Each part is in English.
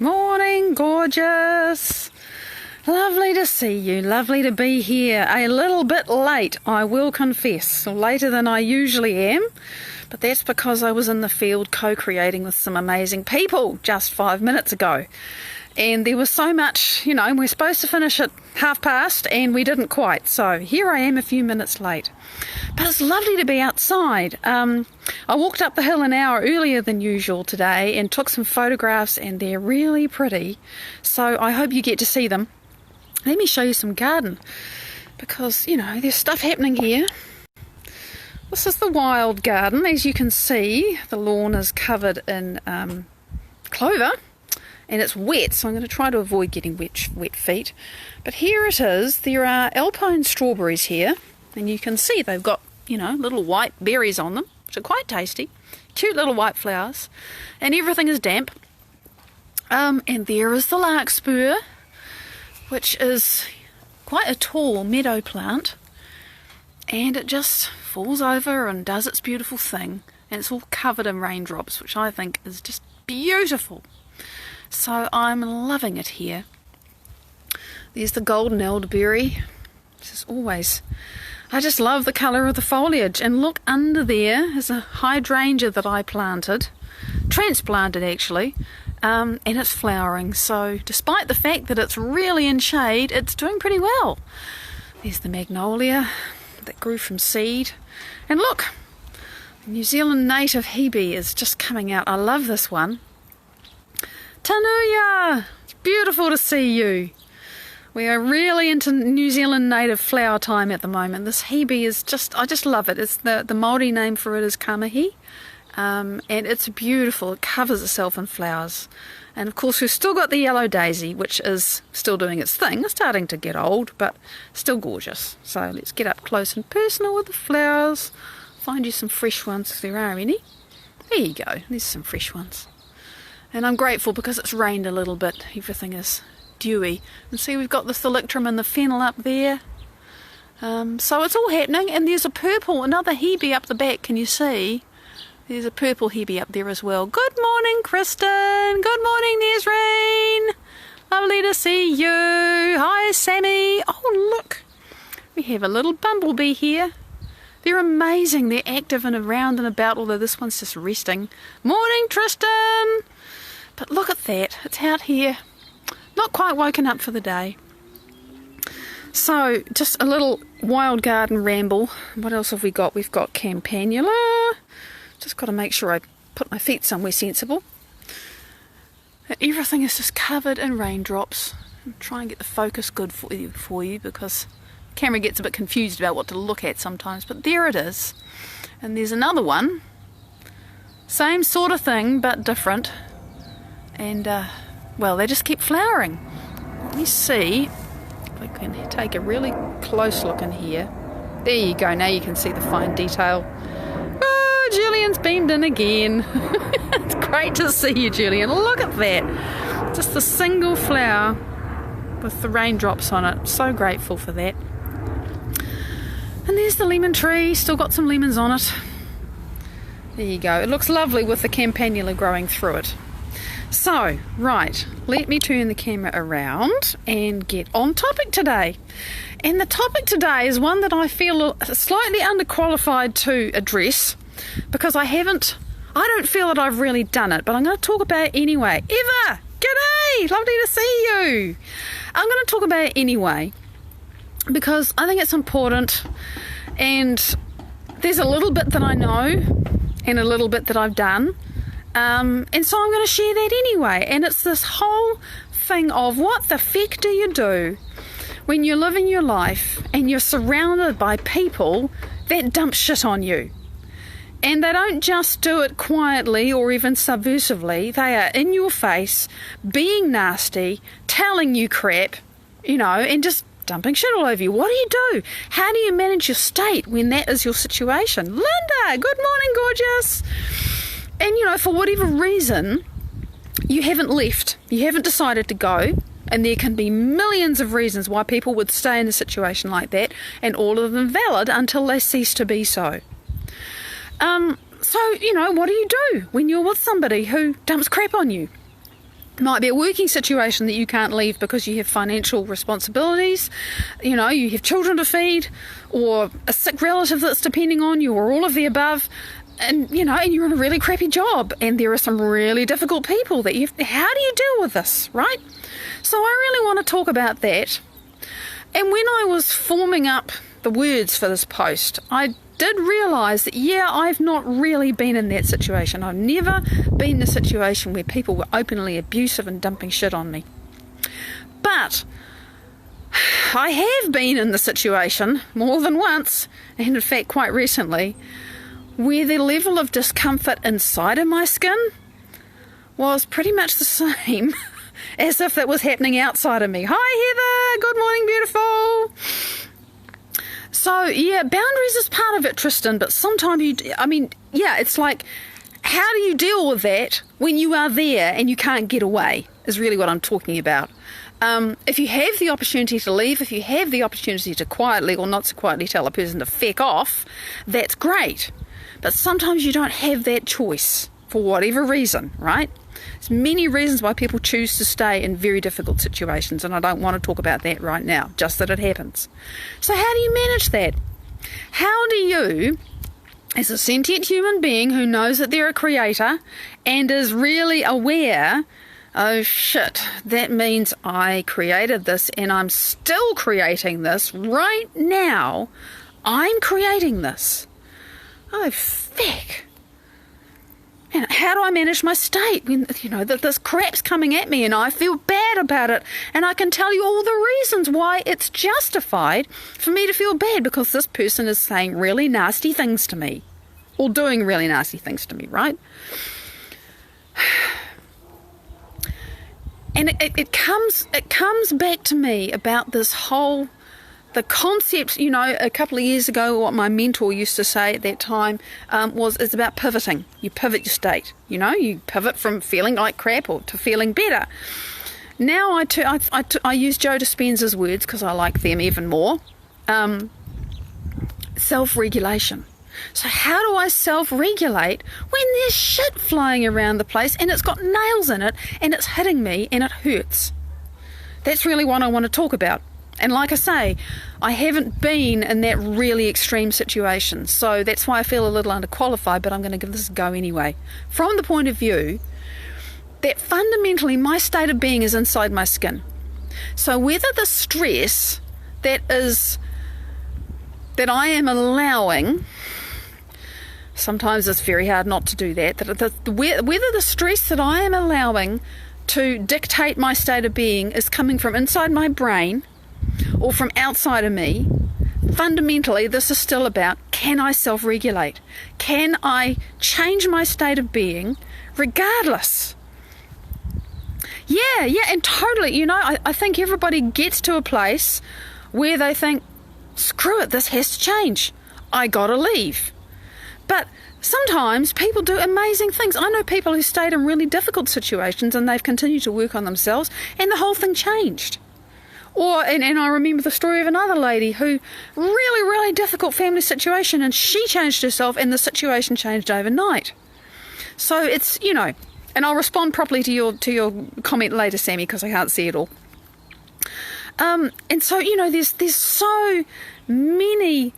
Morning, gorgeous. Lovely to see you, lovely to be here. A little bit late, I will confess, or later than I usually am, but that's because I was in the field co-creating with some amazing people just 5 minutes ago. And there was so much, we're supposed to finish at past, and we didn't quite. So here I am a few minutes late. But it's lovely to be outside. I walked up the hill an hour earlier than usual today and took some photographs, and they're really pretty. So I hope you get to see them. Let me show you some garden, because, there's stuff happening here. This is the wild garden. As you can see, the lawn is covered in clover. And it's wet, so I'm going to try to avoid getting wet feet. But here it is. There are alpine strawberries here, and you can see they've got, little white berries on them, which are quite tasty. Cute little white flowers, and everything is damp. And there is the larkspur, which is quite a tall meadow plant, and it just falls over and does its beautiful thing, and it's all covered in raindrops, which I think is just beautiful. So I'm loving it here. There's the golden elderberry. I just love the colour of the foliage. And look, under there is a hydrangea that I transplanted actually, and it's flowering. So despite the fact that it's really in shade, it's doing pretty well. There's the magnolia that grew from seed. And look, the New Zealand native hebe is just coming out. I love this one. Tanuya! It's beautiful to see you. We are really into New Zealand native flower time at the moment. This hebe is I just love it. It's the Māori name for it is kamahi. And it's beautiful. It covers itself in flowers. And of course we've still got the yellow daisy, which is still doing its thing. It's starting to get old, but still gorgeous. So let's get up close and personal with the flowers. Find you some fresh ones if there are any. There you go. There's some fresh ones. And I'm grateful because it's rained a little bit. Everything is dewy. And see, we've got the thalictrum and the fennel up there. So it's all happening. And there's another hebe up the back. Can you see? There's a purple hebe up there as well. Good morning, Kristen. Good morning, Nesreen. Lovely to see you. Hi, Sammy. Oh, look. We have a little bumblebee here. They're amazing. They're active and around and about, although this one's just resting. Morning, Tristan. But look at that, it's out here, not quite woken up for the day. So, just a little wild garden ramble. What else have we got? We've got campanula. Just got to make sure I put my feet somewhere sensible. And everything is just covered in raindrops. I'm trying to get the focus good for you because the camera gets a bit confused about what to look at sometimes. But there it is. And there's another one. Same sort of thing, but different. And, they just keep flowering. Let me see if I can take a really close look in here. There you go, now you can see the fine detail. Oh, Julian's beamed in again. It's great to see you, Julian. Look at that. Just the single flower with the raindrops on it. So grateful for that. And there's the lemon tree, still got some lemons on it. There you go. It looks lovely with the campanula growing through it. So, right, let me turn the camera around and get on topic today. And the topic today is one that I feel slightly underqualified to address because I don't feel that I've really done it, but I'm going to talk about it anyway. Eva, g'day, lovely to see you. I'm going to talk about it anyway because I think it's important, and there's a little bit that I know and a little bit that I've done. And so I'm going to share that anyway. And it's this whole thing of what the feck do you do when you're living your life and you're surrounded by people that dump shit on you. And they don't just do it quietly or even subversively. They are in your face, being nasty, telling you crap, and just dumping shit all over you. What do you do? How do you manage your state when that is your situation? Linda, good morning, gorgeous. And, for whatever reason, you haven't left. You haven't decided to go. And there can be millions of reasons why people would stay in a situation like that, and all of them valid until they cease to be so. So, what do you do when you're with somebody who dumps crap on you? Might be a working situation that you can't leave because you have financial responsibilities, you have children to feed, or a sick relative that's depending on you, or all of the above, and you're in a really crappy job, and there are some really difficult people that how do you deal with this, right? So I really want to talk about that. And when I was forming up the words for this post, I did realise that, I've not really been in that situation. I've never been in a situation where people were openly abusive and dumping shit on me. But I have been in the situation more than once, and in fact quite recently, where the level of discomfort inside of my skin was pretty much the same as if it was happening outside of me. Hi Heather, good morning beautiful. So, boundaries is part of it, Tristan, but sometimes it's like, how do you deal with that when you are there and you can't get away, is really what I'm talking about. If you have the opportunity to leave, if you have the opportunity to quietly or not so quietly tell a person to feck off, that's great. But sometimes you don't have that choice for whatever reason, right? There's many reasons why people choose to stay in very difficult situations, and I don't want to talk about that right now, just that it happens. So how do you manage that? How do you, as a sentient human being who knows that they're a creator and is really aware, oh shit, that means I created this and I'm still creating this right now. I'm creating this. Oh, feck. And how do I manage my state when, that this crap's coming at me and I feel bad about it, and I can tell you all the reasons why it's justified for me to feel bad because this person is saying really nasty things to me or doing really nasty things to me, right? And it comes back to me about this whole, the concept, a couple of years ago, what my mentor used to say at that time it's about pivoting. You pivot your state, you pivot from feeling like crap or to feeling better. Now I use Joe Dispenza's words because I like them even more. Self-regulation. So how do I self-regulate when there's shit flying around the place and it's got nails in it and it's hitting me and it hurts? That's really what I want to talk about. And like I say, I haven't been in that really extreme situation, so that's why I feel a little underqualified, but I'm going to give this a go anyway. From the point of view that fundamentally my state of being is inside my skin. So whether the stress that I am allowing, sometimes it's very hard not to do that, whether the stress that I am allowing to dictate my state of being is coming from inside my brain or from outside of me, fundamentally this is still about, can I self-regulate? Can I change my state of being regardless? Yeah, and totally, I think everybody gets to a place where they think, screw it, this has to change. I gotta leave. But sometimes people do amazing things. I know people who stayed in really difficult situations and they've continued to work on themselves and the whole thing changed. And I remember the story of another lady who, really, really difficult family situation, and she changed herself and the situation changed overnight. So it's, and I'll respond properly to your comment later, Sammy, because I can't see it all. And so, there's so many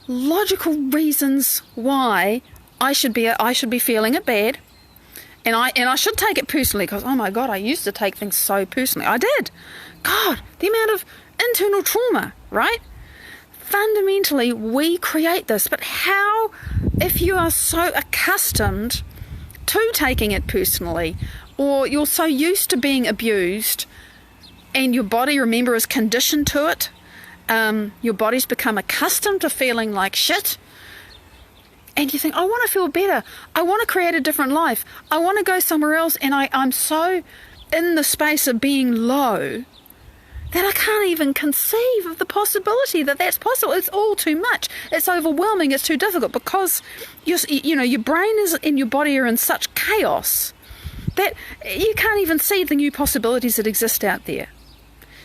logical reasons why I should be feeling it bad, and I should take it personally because, oh my God, I used to take things so personally. I did. God, the amount of internal trauma, right? Fundamentally, we create this, but how, if you are so accustomed to taking it personally, or you're so used to being abused, and your body, remember, is conditioned to it, your body's become accustomed to feeling like shit, and you think, I want to feel better, I want to create a different life, I want to go somewhere else, and I'm so in the space of being low that I can't even conceive of the possibility that that's possible. It's all too much. It's overwhelming. It's too difficult because your brain and your body are in such chaos that you can't even see the new possibilities that exist out there.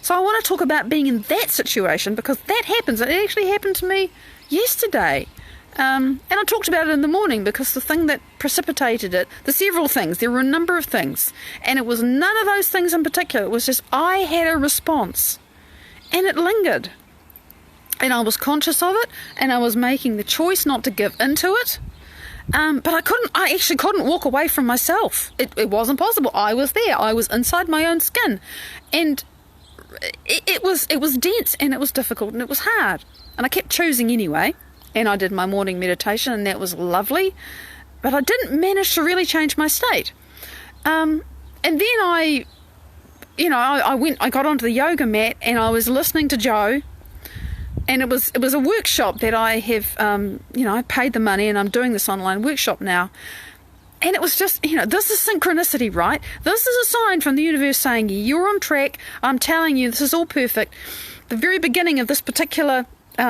So I want to talk about being in that situation because that happens. It actually happened to me yesterday. And I talked about it in the morning because the thing that precipitated it, the several things, there were a number of things. And it was none of those things in particular. It was just I had a response. And it lingered. And I was conscious of it. And I was making the choice not to give into it. But I actually couldn't walk away from myself. It wasn't possible. I was there. I was inside my own skin. And it was dense and it was difficult and it was hard. And I kept choosing anyway. And I did my morning meditation and that was lovely. But I didn't manage to really change my state. And then I got onto the yoga mat and I was listening to Joe. And it was a workshop that I have, I paid the money and I'm doing this online workshop now. And it was just, this is synchronicity, right? This is a sign from the universe saying, you're on track. I'm telling you, this is all perfect. The very beginning of this particular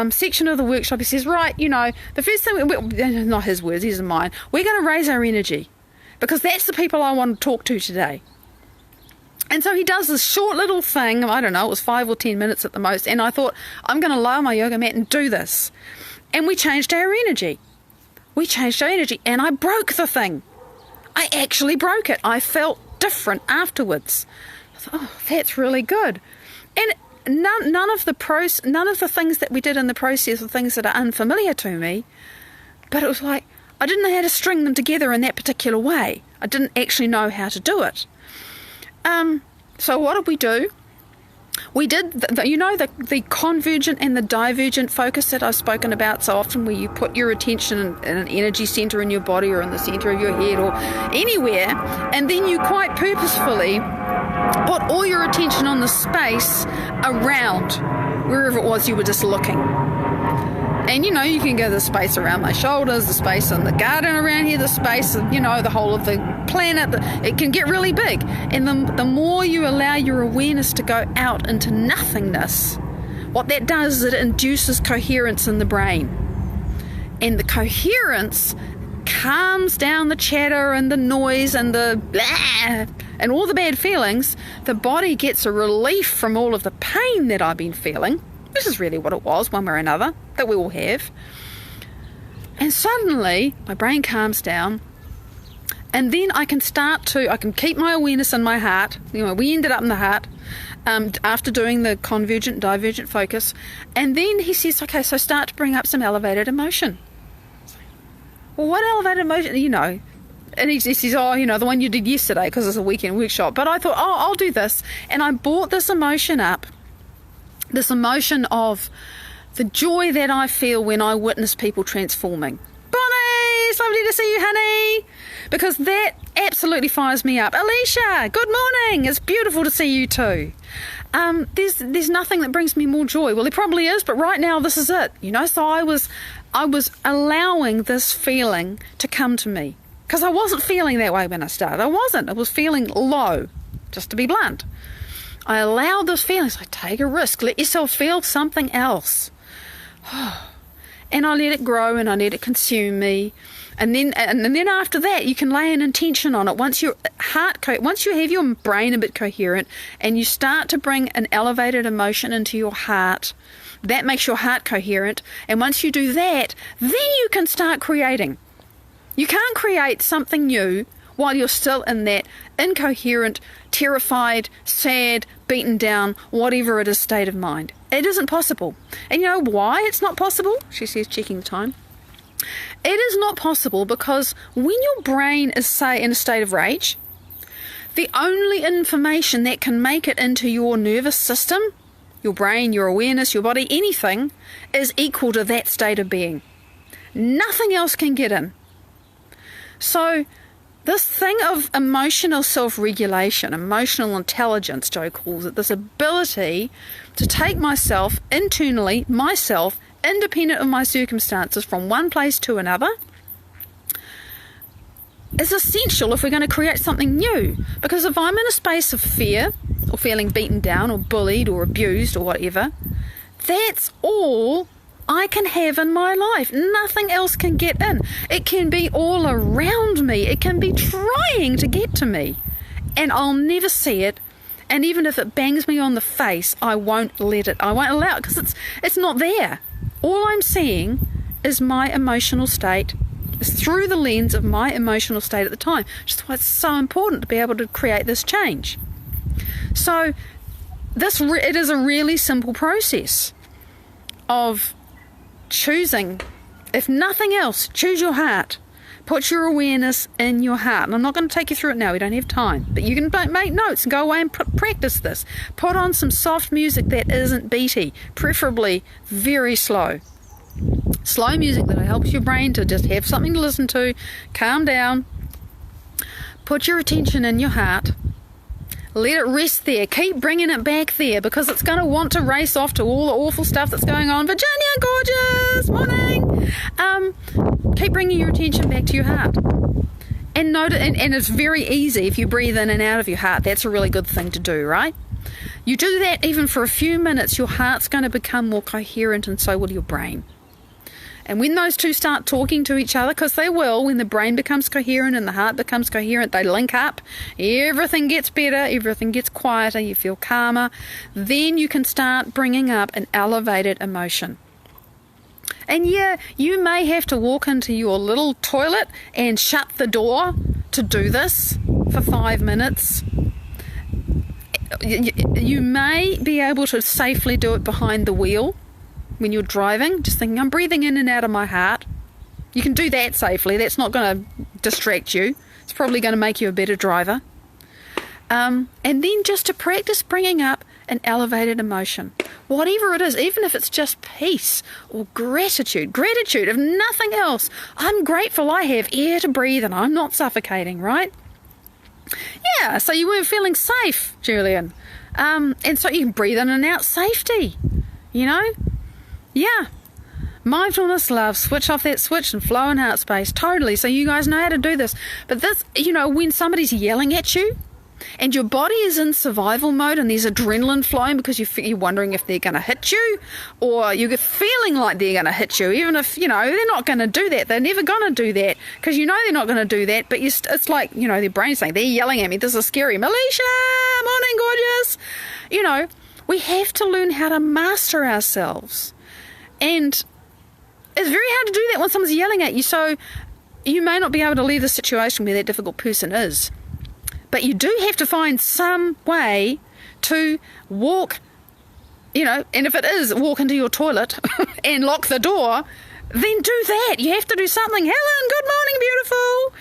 section of the workshop, he says, right, the first thing, not his words, these are mine, we're going to raise our energy because that's the people I want to talk to today. And so he does this short little thing, I don't know, it was 5 or 10 minutes at the most, and I thought, I'm going to lower my yoga mat and do this. And we changed our energy. And I broke the thing. I actually broke it. I felt different afterwards. I thought, oh, that's really good. And none of the things that we did in the process were things that are unfamiliar to me, but it was like, I didn't know how to string them together in that particular way. I didn't actually know how to do it. So what did we do? We did, the convergent and the divergent focus that I've spoken about so often, where you put your attention in an energy center in your body or in the center of your head or anywhere, and then you quite purposefully put all your attention on the space around wherever it was you were just looking. And you can go the space around my shoulders, the space in the garden around here, the space, the whole of the planet. It can get really big. And the more you allow your awareness to go out into nothingness, what that does is it induces coherence in the brain. And the coherence calms down the chatter and the noise and the blah and all the bad feelings. The body gets a relief from all of the pain that I've been feeling. This is really what it was, one way or another, that we all have. And suddenly, my brain calms down, and then I can keep my awareness in my heart. We ended up in the heart after doing the convergent, divergent focus. And then he says, okay, so start to bring up some elevated emotion. Well, what elevated emotion, And he says, the one you did yesterday, because it's a weekend workshop. But I thought, I'll do this. And I brought this emotion up. This emotion of the joy that I feel when I witness people transforming. Bonnie, it's lovely to see you, honey. Because that absolutely fires me up. Alicia, good morning. It's beautiful to see you too. There's nothing that brings me more joy. Well, there probably is, but right now this is it. So I was allowing this feeling to come to me. Because I wasn't feeling that way when I started. I wasn't. I was feeling low, just to be blunt. I allowed those feelings. Like, take a risk. Let yourself feel something else. And I let it grow and I let it consume me. And then after that, you can lay an intention on it. Once you have your brain a bit coherent and you start to bring an elevated emotion into your heart, that makes your heart coherent. And once you do that, then you can start creating. You can't create something new while you're still in that incoherent, terrified, sad, beaten down, whatever it is, state of mind. It isn't possible. And you know why it's not possible? She says, checking the time. It is not possible because when your brain is, say, in a state of rage, the only information that can make it into your nervous system, your brain, your awareness, your body, anything, is equal to that state of being. Nothing else can get in. So this thing of emotional self-regulation, emotional intelligence, Joe calls it, this ability to take myself internally, independent of my circumstances, from one place to another, is essential if we're going to create something new. Because if I'm in a space of fear, or feeling beaten down, or bullied, or abused, or whatever, that's all I can have in my life. Nothing else can get in. It can be all around me. It can be trying to get to me. And I'll never see it. And even if it bangs me on the face, I won't let it. I won't allow it because it's not there. All I'm seeing is my emotional state. It's through the lens of my emotional state at the time, which is why it's so important to be able to create this change. So it is a really simple process of choosing. If nothing else, choose your heart. Put your awareness in your heart. And I'm not going to take you through it now. We don't have time. But you can make notes and go away and practice this. Put on some soft music that isn't beaty, preferably very slow. Slow music that helps your brain to just have something to listen to, calm down. Put your attention in your heart. Let it rest there. Keep bringing it back there, because it's going to want to race off to all the awful stuff that's going on. Virginia, gorgeous, morning. Keep bringing your attention back to your heart. And note it, and it's very easy if you breathe in and out of your heart. That's a really good thing to do, right? You do that even for a few minutes, your heart's going to become more coherent, and so will your brain. And when those two start talking to each other, because they will, when the brain becomes coherent and the heart becomes coherent, they link up, everything gets better, everything gets quieter, you feel calmer. Then you can start bringing up an elevated emotion. And yeah, you may have to walk into your little toilet and shut the door to do this for 5 minutes. You may be able to safely do it behind the wheel when you're driving, just thinking, I'm breathing in and out of my heart. You can do that safely. That's not going to distract you. It's probably going to make you a better driver. And then just to practice bringing up an elevated emotion. Whatever it is, even if it's just peace or gratitude. Gratitude, if nothing else. I'm grateful I have air to breathe and I'm not suffocating, right? Yeah, so you weren't feeling safe, Julian. And so you can breathe in and out safety, you know? Yeah. Mindfulness, love, switch off that switch and flow in heart space. Totally. So you guys know how to do this. But this, when somebody's yelling at you and your body is in survival mode and there's adrenaline flowing because you're wondering if they're going to hit you, or you're feeling like they're going to hit you, even if, they're not going to do that. They're never going to do that because they're not going to do that. But it's like, their brain's saying, they're yelling at me. This is scary. Militia, morning, gorgeous. We have to learn how to master ourselves. And it's very hard to do that when someone's yelling at you. So you may not be able to leave the situation where that difficult person is. But you do have to find some way to walk, and if it is walk into your toilet and lock the door, then do that. You have to do something. Helen, good morning, beautiful.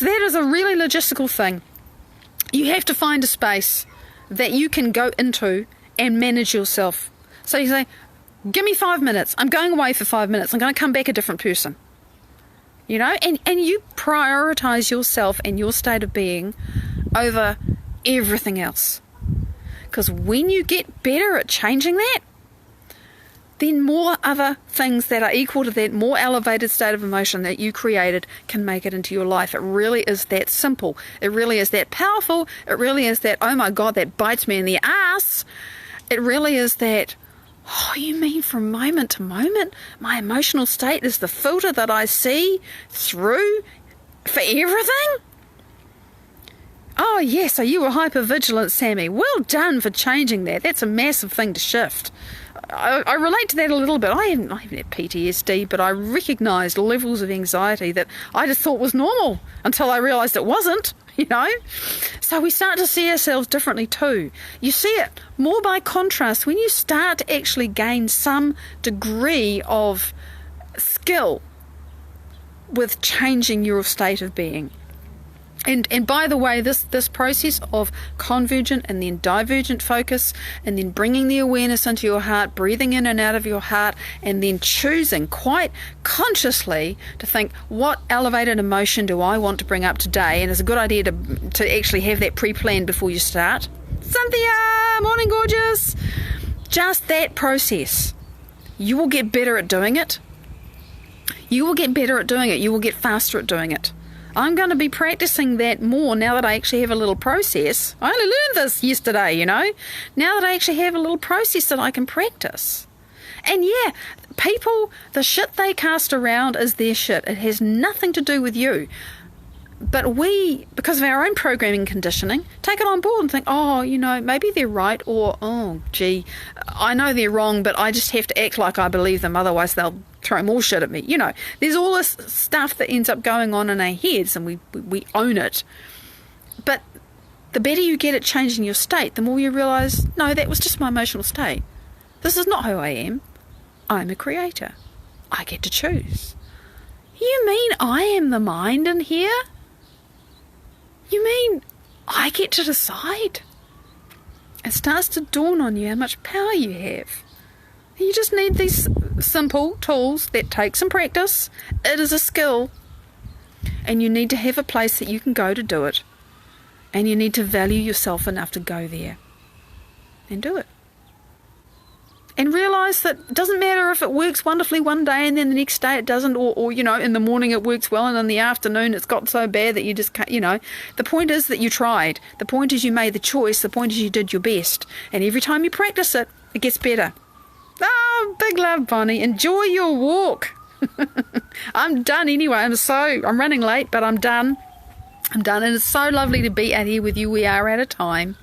That is a really logistical thing. You have to find a space that you can go into and manage yourself. So you say, give me 5 minutes. I'm going away for 5 minutes. I'm going to come back a different person. And you prioritize yourself and your state of being over everything else. Because when you get better at changing that, then more other things that are equal to that more elevated state of emotion that you created can make it into your life. It really is that simple. It really is that powerful. It really is that, oh my God, that bites me in the ass. It really is that, oh, you mean from moment to moment, my emotional state is the filter that I see through for everything? Oh, yes, so you were hypervigilant, Sammy. Well done for changing that. That's a massive thing to shift. I relate to that a little bit. I haven't had PTSD, but I recognised levels of anxiety that I just thought was normal until I realised it wasn't. So we start to see ourselves differently too. You see it more by contrast when you start to actually gain some degree of skill with changing your state of being. And by the way, this process of convergent and then divergent focus, and then bringing the awareness into your heart, breathing in and out of your heart, and then choosing quite consciously to think, what elevated emotion do I want to bring up today? And it's a good idea to actually have that pre-planned before you start. Cynthia, morning, gorgeous. Just that process. You will get better at doing it. You will get better at doing it. You will get faster at doing it. I'm going to be practicing that more now that I actually have a little process. I only learned this yesterday, Now that I actually have a little process that I can practice. And yeah, people, the shit they cast around is their shit. It has nothing to do with you. But we, because of our own programming conditioning, take it on board and think, oh, maybe they're right, or, oh, gee, I know they're wrong, but I just have to act like I believe them, otherwise they'll throw more shit at me. You know, there's all this stuff that ends up going on in our heads, and we own it. But the better you get at changing your state, the more you realise, no, that was just my emotional state. This is not who I am. I'm a creator. I get to choose. You mean I am the mind in here? You mean I get to decide? It starts to dawn on you how much power you have. You just need these simple tools that take some practice. It is a skill. And you need to have a place that you can go to do it. And you need to value yourself enough to go there and do it. And realise that it doesn't matter if it works wonderfully one day and then the next day it doesn't, or you know, in the morning it works well and in the afternoon it's got so bad that you just can't, you know. The point is that you tried. The point is you made the choice. The point is you did your best. And every time you practice it, it gets better. Oh, big love, Bonnie. Enjoy your walk. I'm done anyway. I'm running late, but I'm done. And it's so lovely to be out here with you. We are at a time.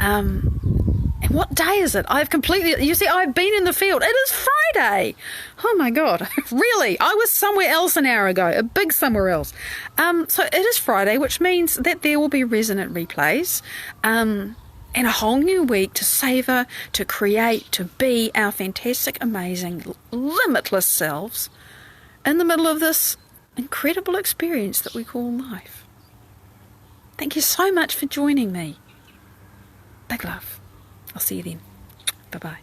And what day is it? I've been in the field. It is Friday. Oh my God. Really? I was somewhere else an hour ago, a big somewhere else. So it is Friday, which means that there will be resonant replays. And a whole new week to savour, to create, to be our fantastic, amazing, limitless selves in the middle of this incredible experience that we call life. Thank you so much for joining me. Big love. I'll see you then. Bye-bye.